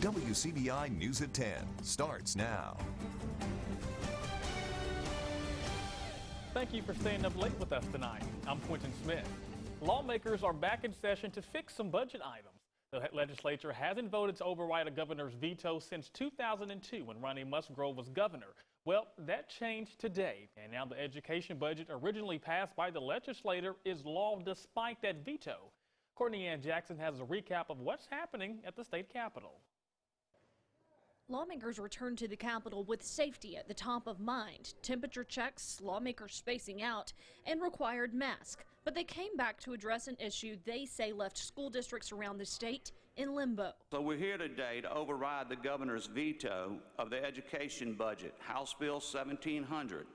WCBI News at 10 starts now. Thank you for staying up late with us tonight. I'm Quentin Smith. Lawmakers are back in session to fix some budget items. The legislature hasn't voted to override a governor's veto since 2002 when Ronnie Musgrove was governor. Well, that changed today, and now the education budget originally passed by the legislature is law despite that veto. Courtney Ann Jackson has a recap of what's happening at the state capitol. Lawmakers returned to the Capitol with safety at the top of mind, temperature checks, lawmakers spacing out, and required masks. But they came back to address an issue they say left school districts around the state in limbo. So we're here today to override the governor's veto of the education budget, House Bill 1700,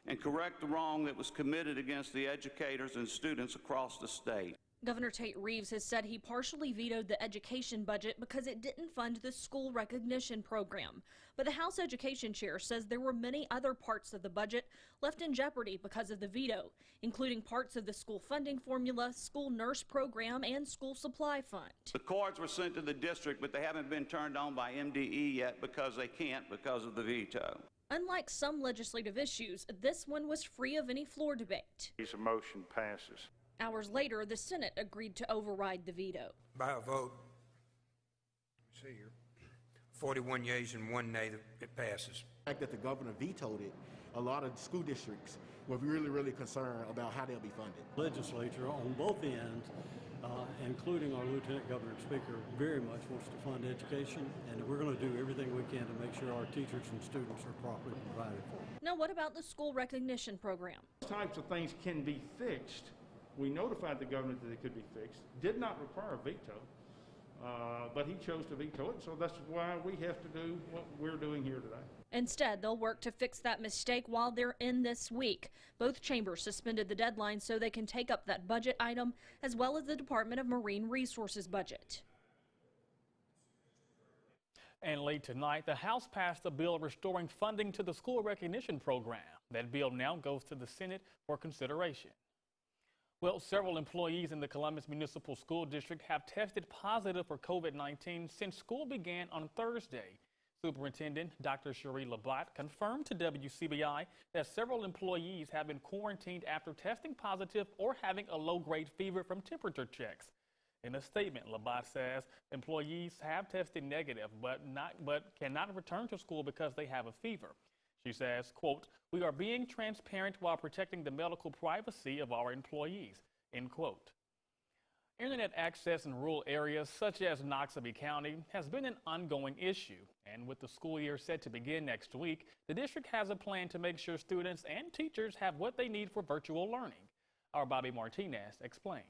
and correct the wrong that was committed against the educators and students across the state. Governor Tate Reeves has said he partially vetoed the education budget because it didn't fund the school recognition program. But the House Education Chair says there were many other parts of the budget left in jeopardy because of the veto, including parts of the school funding formula, school nurse program, and school supply fund. The cards were sent to the district, but they haven't been turned on by MDE yet because they can't because of the veto. Unlike some legislative issues, this one was free of any floor debate. This motion passes. Hours later, the Senate agreed to override the veto. By a vote, let me see here, 41 yeas and 1 nay, it passes. The fact that the governor vetoed it, a lot of school districts were really concerned about how they'll be funded. Legislature on both ends, including our Lieutenant Governor and Speaker, very much wants to fund education, and we're going to do everything we can to make sure our teachers and students are properly provided for. Now, what about the school recognition program? These types of things can be fixed. We notified the governor that they could be fixed. Did not require a veto, but he chose to veto it, so that's why we have to do what we're doing here today. Instead, they'll work to fix that mistake while they're in this week. Both chambers suspended the deadline so they can take up that budget item, as well as the Department of Marine Resources budget. And late tonight, the House passed a bill restoring funding to the school recognition program. That bill now goes to the Senate for consideration. Well, several employees in the Columbus Municipal School District have tested positive for COVID-19 since school began on Thursday. Superintendent Dr. Cherie Labat confirmed to WCBI that several employees have been quarantined after testing positive or having a low-grade fever from temperature checks. In a statement, Labat says employees have tested negative but cannot return to school because they have a fever. She says, quote, "We are being transparent while protecting the medical privacy of our employees," end quote. Internet access in rural areas such as WCBI County has been an ongoing issue. And with the school year set to begin next week, the district has a plan to make sure students and teachers have what they need for virtual learning. Our Bobby Martinez explains.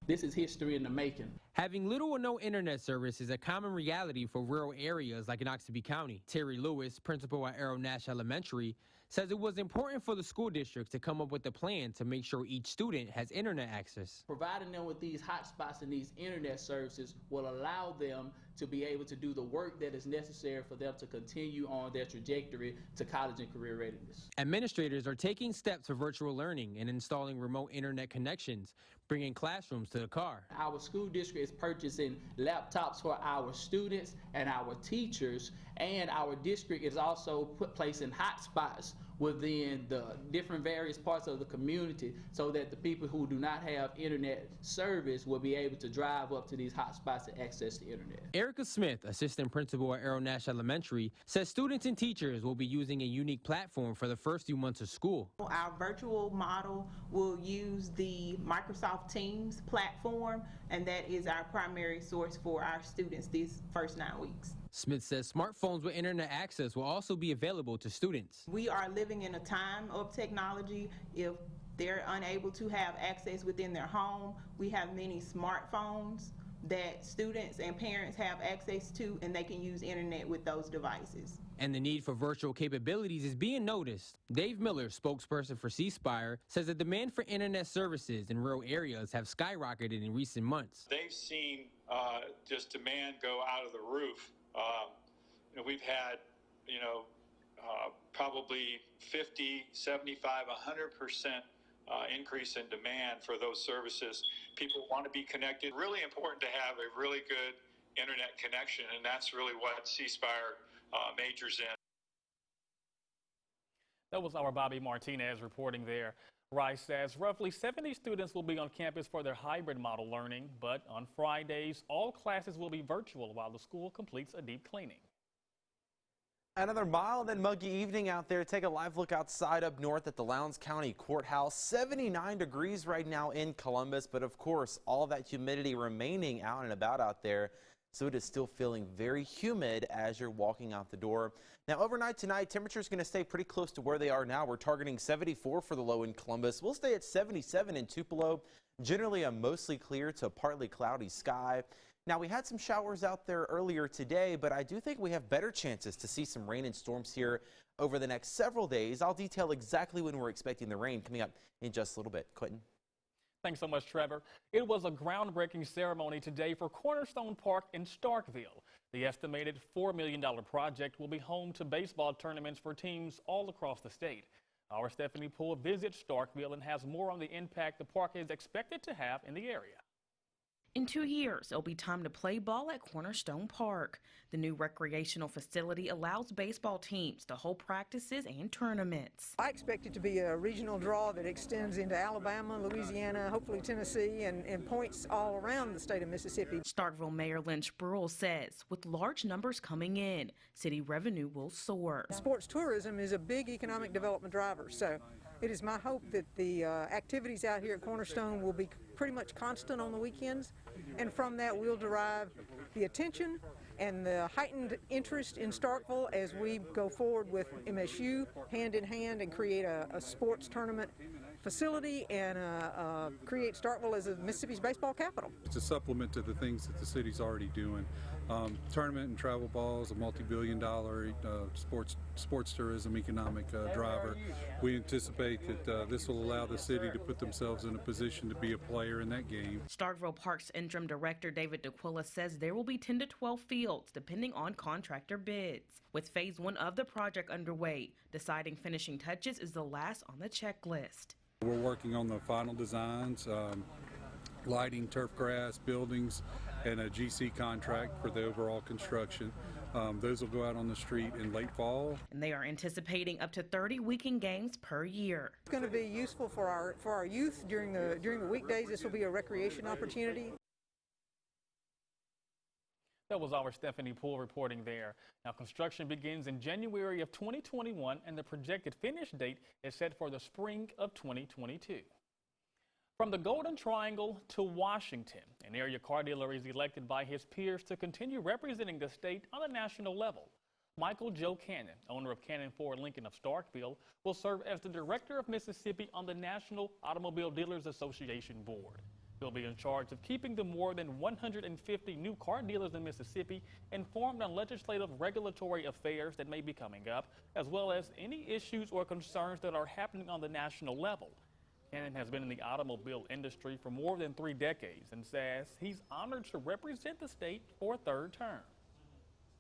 This is history in the making. Having little or no internet service is a common reality for rural areas like in WCBI County. Terry Lewis, principal at Arrow Nash Elementary, says it was important for the school district to come up with a plan to make sure each student has internet access. Providing them with these hotspots and these internet services will allow them to be able to do the work that is necessary for them to continue on their trajectory to college and career readiness. Administrators are taking steps for virtual learning and installing remote internet connections, bringing classrooms to the car. Our school district is purchasing laptops for our students and our teachers, and our district is also placing hotspots within the different various parts of the community so that the people who do not have internet service will be able to drive up to these hotspots and access the internet. Erica Smith, assistant principal at Arrow Nash Elementary, says students and teachers will be using a unique platform for the first few months of school. Our virtual model will use the Microsoft Teams platform, and that is our primary source for our students these first 9 weeks. Smith says smartphones with internet access will also be available to students. We are living in a time of technology. If they're unable to have access within their home, we have many smartphones that students and parents have access to, and they can use internet with those devices. And the need for virtual capabilities is being noticed. Dave Miller, spokesperson for C Spire, says the demand for internet services in rural areas have skyrocketed in recent months. They've seen just demand go out of the roof. We've had, probably 50, 75, 100% increase in demand for those services. People want to be connected. Really important to have a really good internet connection, and that's really what C Spire majors in. That was our Bobby Martinez reporting there. Rice says roughly 70 students will be on campus for their hybrid model learning, but on Fridays, all classes will be virtual while the school completes a deep cleaning. Another mild and muggy evening out there. Take a live look outside up north at the Lowndes County Courthouse. 79 degrees right now in Columbus, but of course, all that humidity remaining out and about out there. So it is still feeling very humid as you're walking out the door. Now, overnight tonight, temperature is going to stay pretty close to where they are now. We're targeting 74 for the low in Columbus. We'll stay at 77 in Tupelo. Generally a mostly clear to partly cloudy sky. Now, we had some showers out there earlier today, but I do think we have better chances to see some rain and storms here over the next several days. I'll detail exactly when we're expecting the rain coming up in just a little bit. Quentin. Thanks so much, Trevor. It was a groundbreaking ceremony today for Cornerstone Park in Starkville. The estimated $4 million project will be home to baseball tournaments for teams all across the state. Our Stephanie Poole visits Starkville and has more on the impact the park is expected to have in the area. In 2 years, it'll be time to play ball at Cornerstone Park. The new recreational facility allows baseball teams to hold practices and tournaments. I expect it to be a regional draw that extends into Alabama, Louisiana, hopefully Tennessee, and points all around the state of Mississippi. Starkville Mayor Lynch Brule says with large numbers coming in, city revenue will soar. Sports tourism is a big economic development driver, so it is my hope that the activities out here at Cornerstone will be pretty much constant on the weekends, and from that we'll derive the attention and the heightened interest in Starkville as we go forward with MSU hand in hand and create a sports tournament facility and create Starkville as a Mississippi's baseball capital. It's a supplement to the things that the city's already doing. Tournament and travel ball is a multi-billion-dollar sports tourism economic driver. We anticipate that this will allow the city to put themselves in a position to be a player in that game. Starkville Park's interim director David DeQuilla says there will be 10 to 12 fields depending on contractor bids. With phase 1 of the project underway, deciding finishing touches is the last on the checklist. We're working on the final designs, lighting, turf grass, buildings, and a GC contract for the overall construction. Those will go out on the street in late fall. And they are anticipating up to 30 weekend games per year. It's going to be useful for our youth during the weekdays. This will be a recreation opportunity. That was our Stephanie Poole reporting there. Now, construction begins in January of 2021, and the projected finish date is set for the spring of 2022. From the Golden Triangle to Washington, an area car dealer is elected by his peers to continue representing the state on the national level. Michael Joe Cannon, owner of Cannon Ford Lincoln of Starkville, will serve as the director of Mississippi on the National Automobile Dealers Association board. He'll be in charge of keeping the more than 150 new car dealers in Mississippi informed on legislative regulatory affairs that may be coming up, as well as any issues or concerns that are happening on the national level. Cannon has been in the automobile industry for more than 3 decades and says he's honored to represent the state for a 3rd term.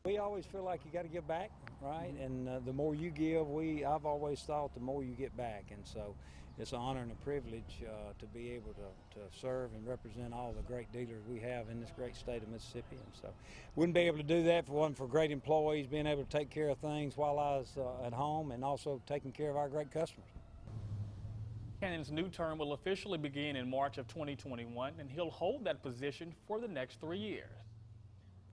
We always feel like you got to give back, right? And the more you give, I've always thought the more you get back. And so it's an honor and a privilege to be able to serve and represent all the great dealers we have in this great state of Mississippi. And so wouldn't be able to do that if it wasn't for great employees being able to take care of things while I was at home and also taking care of our great customers. Cannon's new term will officially begin in March of 2021, and he'll hold that position for the next 3 years.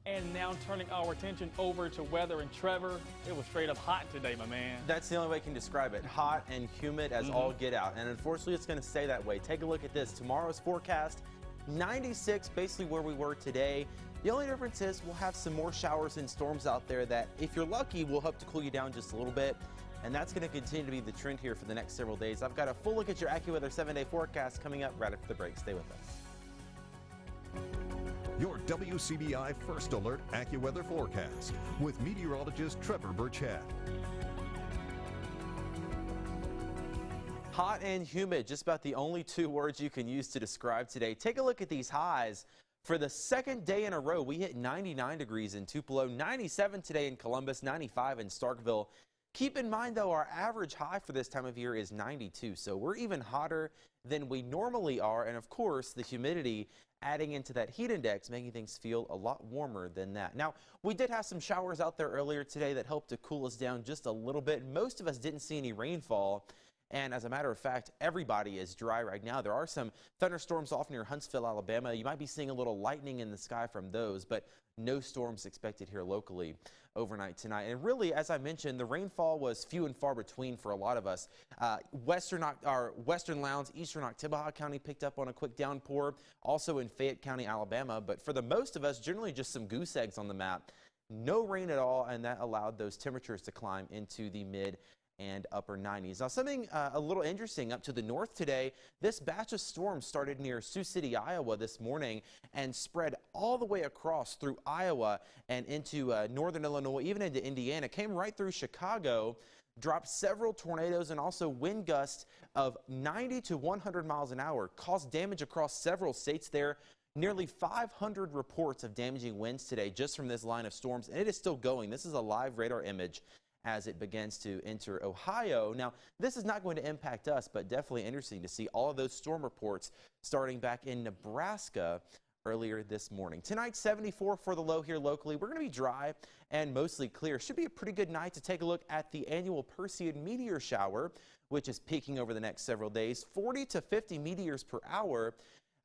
And now turning our attention over to weather, and Trevor, it was straight up hot today, my man. That's the only way I can describe it. Hot and humid as all get out. And unfortunately, it's going to stay that way. Take a look at this. Tomorrow's forecast, 96, basically where we were today. The only difference is we'll have some more showers and storms out there that, if you're lucky, will help to cool you down just a little bit. And that's going to continue to be the trend here for the next several days. I've got a full look at your AccuWeather 7-day forecast coming up right after the break. Stay with us. Your WCBI First Alert AccuWeather forecast with meteorologist Trevor Burchett. Hot and humid, just about the only 2 words you can use to describe today. Take a look at these highs. For the 2nd day in a row, we hit 99 degrees in Tupelo, 97 today in Columbus, 95 in Starkville. Keep in mind, though, our average high for this time of year is 92, so we're even hotter than we normally are. And, of course, the humidity adding into that heat index, making things feel a lot warmer than that. Now, we did have some showers out there earlier today that helped to cool us down just a little bit. Most of us didn't see any rainfall. And as a matter of fact, everybody is dry right now. There are some thunderstorms off near Huntsville, Alabama. You might be seeing a little lightning in the sky from those, but no storms expected here locally overnight tonight. And really, as I mentioned, the rainfall was few and far between for a lot of us. Western Lowndes, Eastern Oktibbeha County picked up on a quick downpour, also in Fayette County, Alabama. But for the most of us, generally just some goose eggs on the map. No rain at all, and that allowed those temperatures to climb into the mid and upper 90s. Now, something a little interesting up to the north today, this batch of storms started near Sioux City, Iowa this morning and spread all the way across through Iowa and into northern Illinois, even into Indiana, came right through Chicago, dropped several tornadoes and also wind gusts of 90 to 100 miles an hour, caused damage across several states there. Nearly 500 reports of damaging winds today just from this line of storms, and it is still going. This is a live radar image as it begins to enter Ohio. Now, this is not going to impact us, but definitely interesting to see all of those storm reports starting back in Nebraska earlier this morning. Tonight, 74 for the low here locally. We're going to be dry and mostly clear. Should be a pretty good night to take a look at the annual Perseid meteor shower, which is peaking over the next several days. 40 to 50 meteors per hour.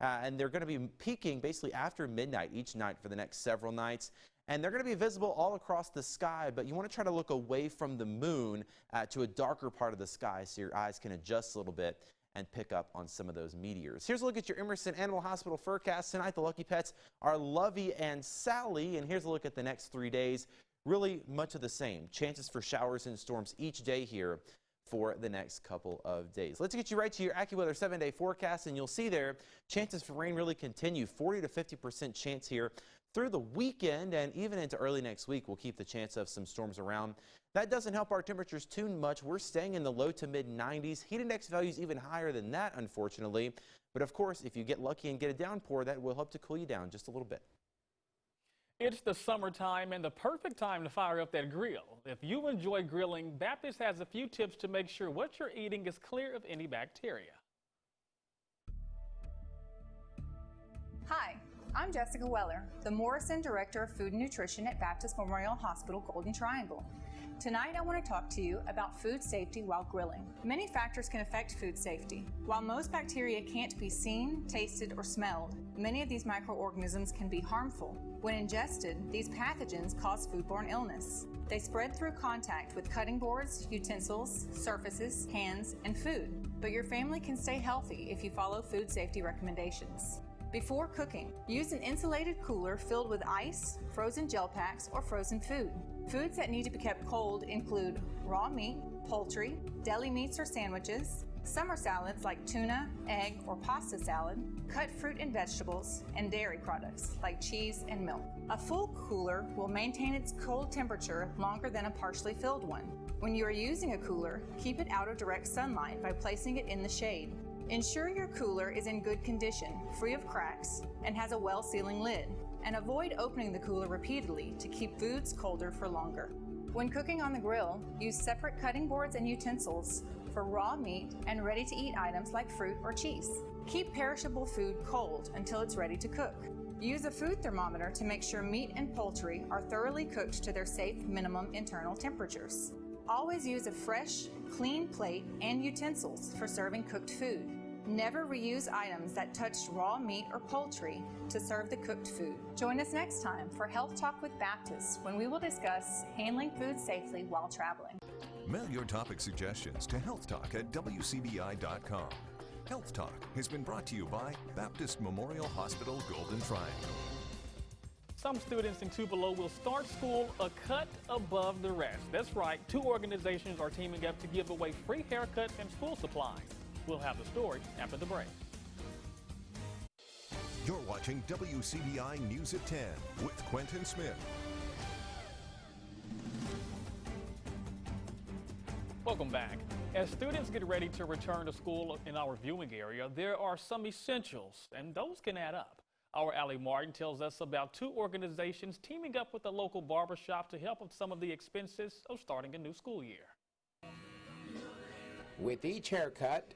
And they're going to be peaking basically after midnight each night for the next several nights. And they're going to be visible all across the sky, but you want to try to look away from the moon to a darker part of the sky so your eyes can adjust a little bit and pick up on some of those meteors. Here's a look at your Emerson Animal Hospital forecast tonight. The lucky pets are Lovey and Sally. And here's a look at the next 3 days. Really much of the same. Chances for showers and storms each day here for the next couple of days. Let's get you right to your AccuWeather 7-day forecast, and you'll see there chances for rain really continue. 40 to 50% chance here through the weekend, and even into early next week we'll keep the chance of some storms around. That doesn't help our temperatures too much. We're staying in the low to mid 90s. Heat index values even higher than that, unfortunately. But of course, if you get lucky and get a downpour, that will help to cool you down just a little bit. It's the summertime and the perfect time to fire up that grill. If you enjoy grilling, Baptist has a few tips to make sure what you're eating is clear of any bacteria. Hi, I'm Jessica Weller, the Morrison Director of Food and Nutrition at Baptist Memorial Hospital Golden Triangle. Tonight I want to talk to you about food safety while grilling. Many factors can affect food safety. While most bacteria can't be seen, tasted, or smelled, many of these microorganisms can be harmful. When ingested, these pathogens cause foodborne illness. They spread through contact with cutting boards, utensils, surfaces, hands, and food. But your family can stay healthy if you follow food safety recommendations. Before cooking, use an insulated cooler filled with ice, frozen gel packs, or frozen food. Foods that need to be kept cold include raw meat, poultry, deli meats or sandwiches, summer salads like tuna, egg, or pasta salad, cut fruit and vegetables, and dairy products like cheese and milk. A full cooler will maintain its cold temperature longer than a partially filled one. When you are using a cooler, keep it out of direct sunlight by placing it in the shade. Ensure your cooler is in good condition, free of cracks, and has a well-sealing lid. And avoid opening the cooler repeatedly to keep foods colder for longer. When cooking on the grill, use separate cutting boards and utensils for raw meat and ready-to-eat items like fruit or cheese. Keep perishable food cold until it's ready to cook. Use a food thermometer to make sure meat and poultry are thoroughly cooked to their safe minimum internal temperatures. Always use a fresh, clean plate and utensils for serving cooked food. Never reuse items that touched raw meat or poultry to serve the cooked food. Join us next time for Health Talk with Baptist, when we will discuss handling food safely while traveling. Mail your topic suggestions to healthtalk@wcbi.com. Health Talk has been brought to you by Baptist Memorial Hospital Golden Triangle. Some students in Tupelo will start school a cut above the rest. That's right, 2 organizations are teaming up to give away free haircuts and school supplies. We'll have the story after the break. You're watching WCBI News at 10 with Quentin Smith. Welcome back. As students get ready to return to school in our viewing area, there are some essentials, and those can add up. Our Allie Martin tells us about 2 organizations teaming up with a local barbershop to help with some of the expenses of starting a new school year. With each haircut,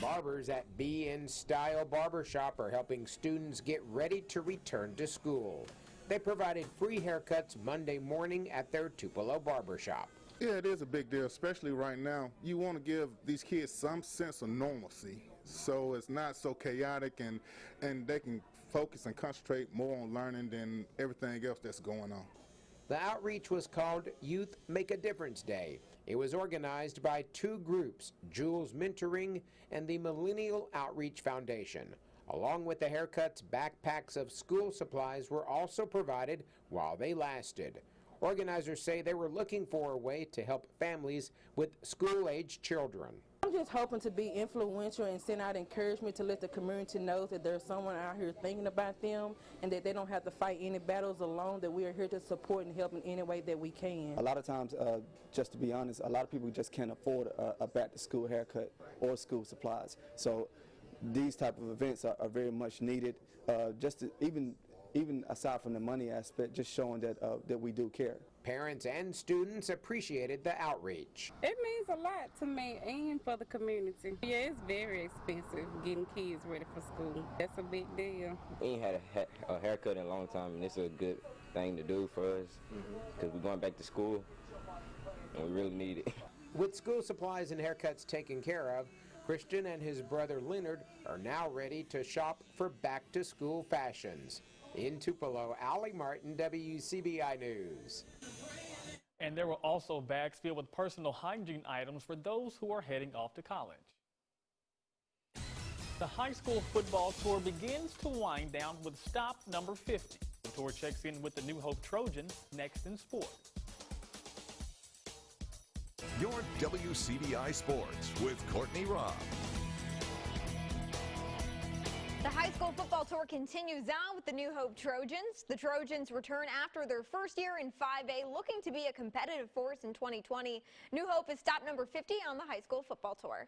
Barbers at B in Style Barbershop are helping students get ready to return to school. They provided free haircuts Monday morning at their Tupelo Barbershop. Yeah, it is a big deal, especially right now. You want to give these kids some sense of normalcy, so it's not so chaotic, and they can focus and concentrate more on learning than everything else that's going on. The outreach was called Youth Make a Difference Day. It was organized by two groups, Jules Mentoring and the Millennial Outreach Foundation. Along with the haircuts, backpacks of school supplies were also provided while they lasted. Organizers say they were looking for a way to help families with school-age children. I'm just hoping to be influential and send out encouragement to let the community know that there's someone out here thinking about them and that they don't have to fight any battles alone, that we are here to support and help in any way that we can. A lot of times, just to be honest, a lot of people just can't afford a back-to-school haircut or school supplies. So these type of events are very much needed, just to, even aside from the money aspect, just showing that we do care. Parents and students appreciated the outreach. It means a lot to me and for the community. Yeah, it's very expensive getting kids ready for school. That's a big deal. We ain't had a haircut in a long time, and it's a good thing to do for us because we're going back to school and we really need it. With school supplies and haircuts taken care of, Christian and his brother Leonard are now ready to shop for back-to-school fashions. In Tupelo, Allie Martin, WCBI News. And there were also bags filled with personal hygiene items for those who are heading off to college. The high school football tour begins to wind down with stop number 50. The tour checks in with the New Hope Trojans next in sports. Your WCBI Sports with Courtney Robb. The high school football tour continues on with the New Hope Trojans. The Trojans return after their first year in 5A, looking to be a competitive force in 2020. New Hope is stop number 50 on the high school football tour.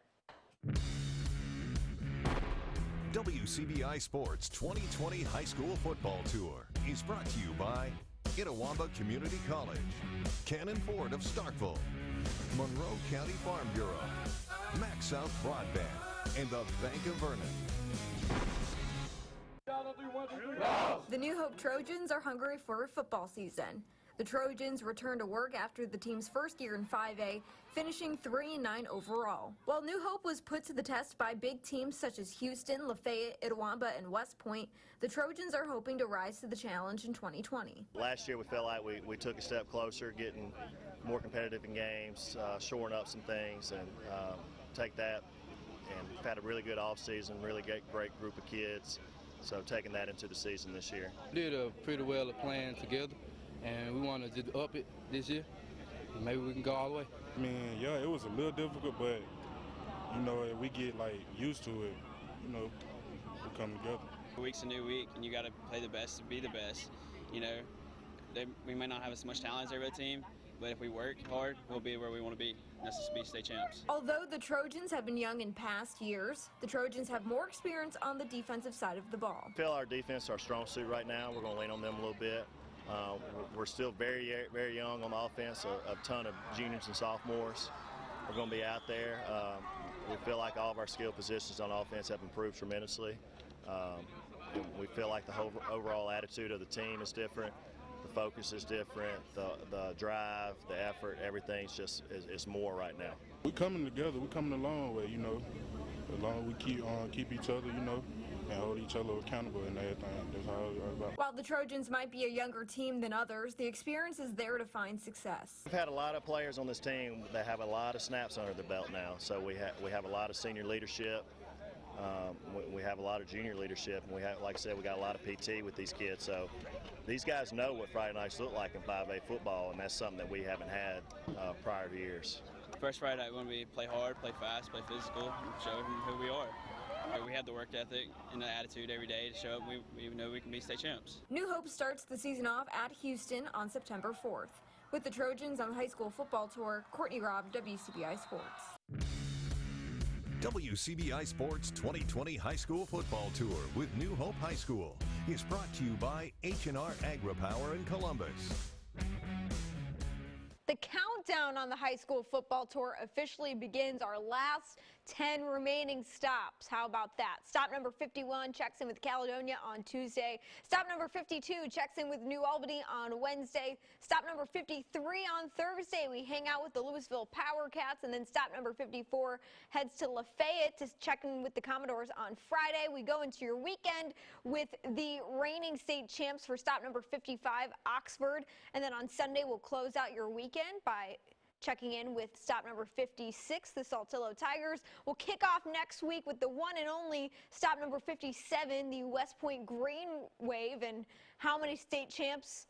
WCBI Sports 2020 High School Football Tour is brought to you by Itawamba Community College, Cannon Ford of Starkville, Monroe County Farm Bureau, Max South Broadband, and the Bank of Vernon. The New Hope Trojans are hungry for a football season. The Trojans return to work after the team's first year in 5A, finishing 3-9 overall. While New Hope was put to the test by big teams such as Houston, Lafayette, Itawamba, and West Point, the Trojans are hoping to rise to the challenge in 2020. Last year we felt like we took a step closer, getting more competitive in games, shoring up some things, and take that. And we've had a really good offseason, really great group of kids. So taking that into the season this year. Did pretty well a plan together, and we want to just up it this year. Maybe we can go all the way. I mean, yeah, it was a little difficult, but, you know, we get, used to it, you know, we come together. A week's a new week, and you got to play the best to be the best. You know, we may not have as much talent as every other team, but if we work hard, we'll be where we want to be. That's to be state champs. Although the Trojans have been young in past years, the Trojans have more experience on the defensive side of the ball. I feel our defense is our strong suit right now. We're going to lean on them a little bit. We're still very, very young on the offense, a ton of juniors and sophomores. We're going to be out there. We feel like all of our skill positions on offense have improved tremendously. We feel like the whole overall attitude of the team is different. The focus is different, the drive, the effort, everything's just is more right now. We're coming together, we're coming a long way, you know. As long as we keep each other, you know, and hold each other accountable and everything. That's how it's about. While the Trojans might be a younger team than others, the experience is there to find success. We've had a lot of players on this team that have a lot of snaps under their belt now, so we have a lot of senior leadership. We have a lot of junior leadership, and we have, like I said, we got a lot of PT with these kids. So these guys know what Friday nights look like in 5A football, and that's something that we haven't had prior years. First Friday night when we play hard, play fast, play physical, and show them who we are. We have the work ethic and the attitude every day to show up we know we can be state champs. New Hope starts the season off at Houston on September 4th. With the Trojans on the high school football tour, Courtney Robb, WCBI Sports. WCBI Sports 2020 High School Football Tour with New Hope High School is brought to you by H&R Agri-Power in Columbus. The countdown on the high school football tour officially begins. Our last 10 remaining stops. How about that? Stop number 51 checks in with Caledonia on Tuesday. Stop number 52 checks in with New Albany on Wednesday. Stop number 53 on Thursday. We hang out with the Louisville Power Cats, and then stop number 54 heads to Lafayette to check in with the Commodores on Friday. We go into your weekend with the reigning state champs for stop number 55, Oxford, and then on Sunday we'll close out your weekend by checking in with stop number 56, the Saltillo Tigers. We'll kick off next week with the one and only stop number 57, the West Point Green Wave. And how many state champs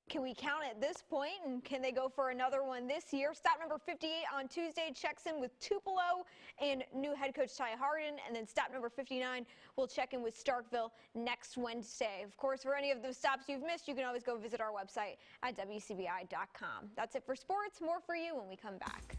can we count at this point, and can they go for another one this year? Stop number 58 on Tuesday checks in with Tupelo and new head coach Ty Harden, and then stop number 59 will check in with Starkville next Wednesday. Of course, for any of those stops you've missed, you can always go visit our website at WCBI.com. That's it for sports. More for you when we come back.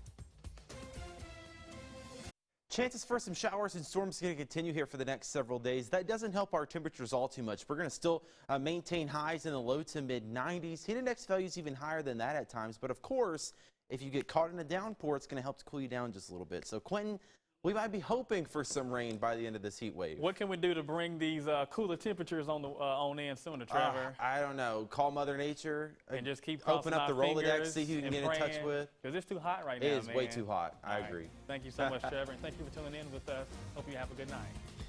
Chances for some showers and storms going to continue here for the next several days. That doesn't help our temperatures all too much. We're going to still maintain highs in the low to mid 90s. Heat index values even higher than that at times. But of course, if you get caught in a downpour, it's going to help to cool you down just a little bit. So Quentin, we might be hoping for some rain by the end of this heat wave. What can we do to bring these cooler temperatures on in sooner, Trevor? I don't know. Call Mother Nature and just keep open up the Rolodex, see who you can get in touch with. Because it's too hot right now, It is man. way too hot. I agree. Thank you so much, Trevor, and thank you for tuning in with us. Hope you have a good night.